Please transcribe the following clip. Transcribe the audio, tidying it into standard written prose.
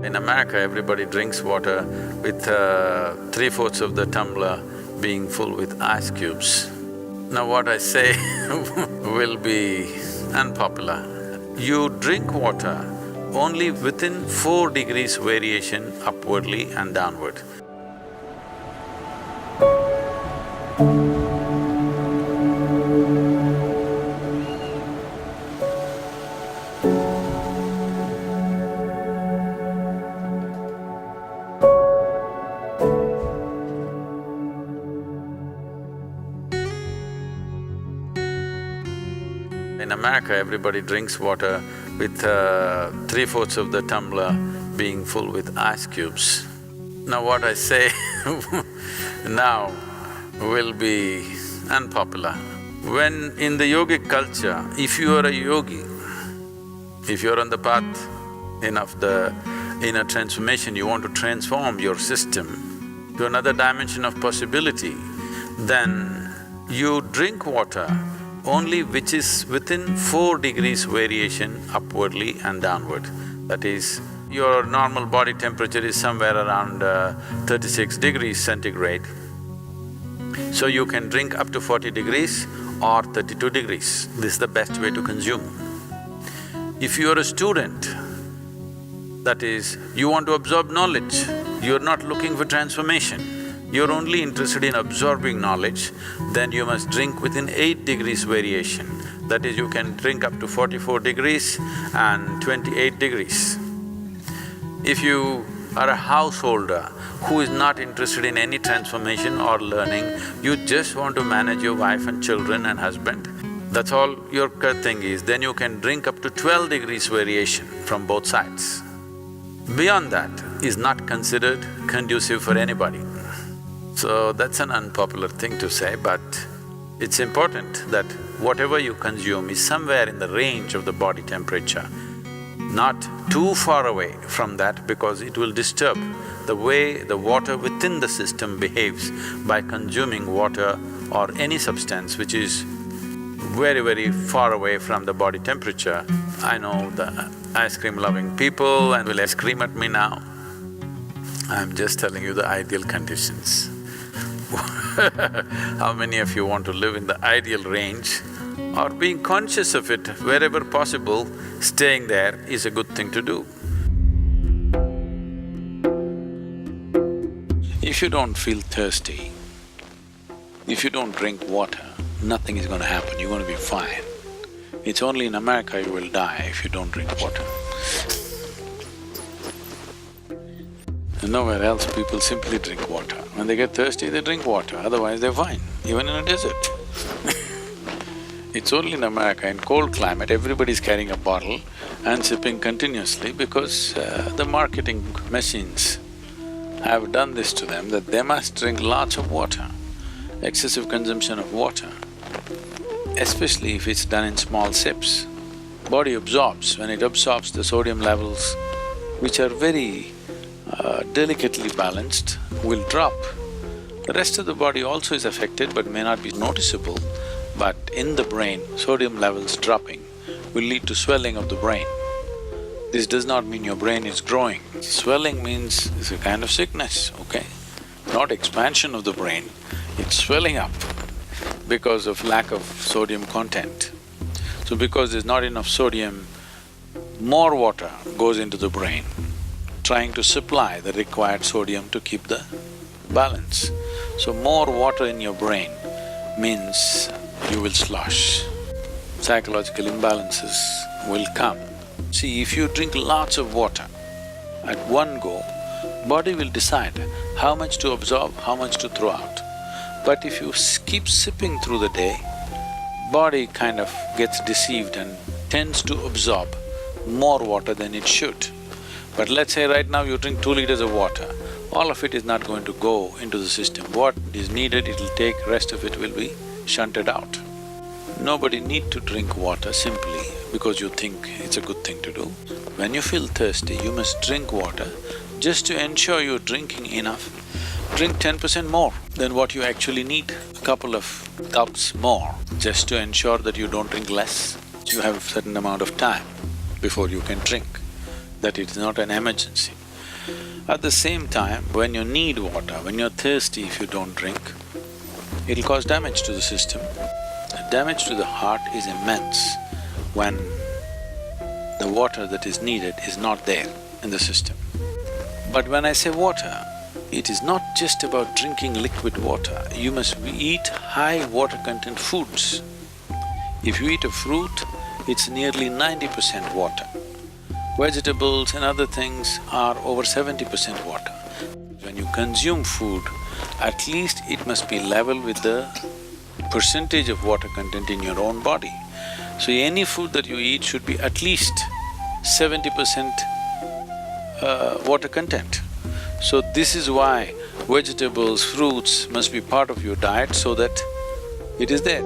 In America, everybody drinks water with 3/4 of the tumbler being full with ice cubes. Now what I say will be unpopular. You drink water only within 4 degrees variation upwardly and downward. In America, everybody drinks water with 3/4 of the tumbler being full with ice cubes. Now what I say now will be unpopular. When in the yogic culture, if you are a yogi, if you're on the path of the inner transformation, you want to transform your system to another dimension of possibility, then you drink water only which is within 4 degrees variation upwardly and downward. That is, your normal body temperature is somewhere around 36 degrees centigrade. So you can drink up to 40 degrees or 32 degrees. This is the best way to consume. If you're a student, that is, you want to absorb knowledge, you're not looking for transformation, you're only interested in absorbing knowledge, then you must drink within 8 degrees variation. That is, you can drink up to 44 degrees and 28 degrees. If you are a householder who is not interested in any transformation or learning, you just want to manage your wife and children and husband, that's all your thing is, then you can drink up to 12 degrees variation from both sides. Beyond that is not considered conducive for anybody. So that's an unpopular thing to say, but it's important that whatever you consume is somewhere in the range of the body temperature, not too far away from that, because it will disturb the way the water within the system behaves by consuming water or any substance which is very far away from the body temperature. I know the ice cream loving people and will scream at me now. I'm just telling you the ideal conditions. How many of you want to live in the ideal range or being conscious of it wherever possible, staying there is a good thing to do. If you don't feel thirsty, if you don't drink water, nothing is gonna happen, you're gonna be fine. It's only in America you will die if you don't drink water. Nowhere else people simply drink water. When they get thirsty, they drink water, otherwise they're fine, even in a desert. It's only in America, in cold climate, everybody's carrying a bottle and sipping continuously because the marketing machines have done this to them that they must drink lots of water. Excessive consumption of water, especially if it's done in small sips, body absorbs. When it absorbs, the sodium levels, which are very delicately balanced, will drop. The rest of the body also is affected but may not be noticeable, but in the brain, sodium levels dropping will lead to swelling of the brain. This does not mean your brain is growing. Swelling means it's a kind of sickness, okay? Not expansion of the brain, it's swelling up because of lack of sodium content. So because there's not enough sodium, more water goes into the brain, trying to supply the required sodium to keep the balance. So more water in your brain means you will slosh. Psychological imbalances will come. See, if you drink lots of water at one go, body will decide how much to absorb, how much to throw out. But if you keep sipping through the day, body kind of gets deceived and tends to absorb more water than it should. But let's say right now you drink 2 liters of water, all of it is not going to go into the system. What is needed, it'll take, rest of it will be shunted out. Nobody need to drink water simply because you think it's a good thing to do. When you feel thirsty, you must drink water just to ensure you're drinking enough. Drink 10% more than what you actually need, a couple of cups more, just to ensure that you don't drink less. You have a certain amount of time before you can drink, that it's not an emergency. At the same time, when you need water, when you're thirsty, if you don't drink, it'll cause damage to the system. The damage to the heart is immense when the water that is needed is not there in the system. But when I say water, it is not just about drinking liquid water, you must eat high water content foods. If you eat a fruit, it's nearly 90% water. Vegetables and other things are over 70% water. When you consume food, at least it must be level with the percentage of water content in your own body. So any food that you eat should be at least 70% water content. So this is why vegetables, fruits must be part of your diet so that it is there.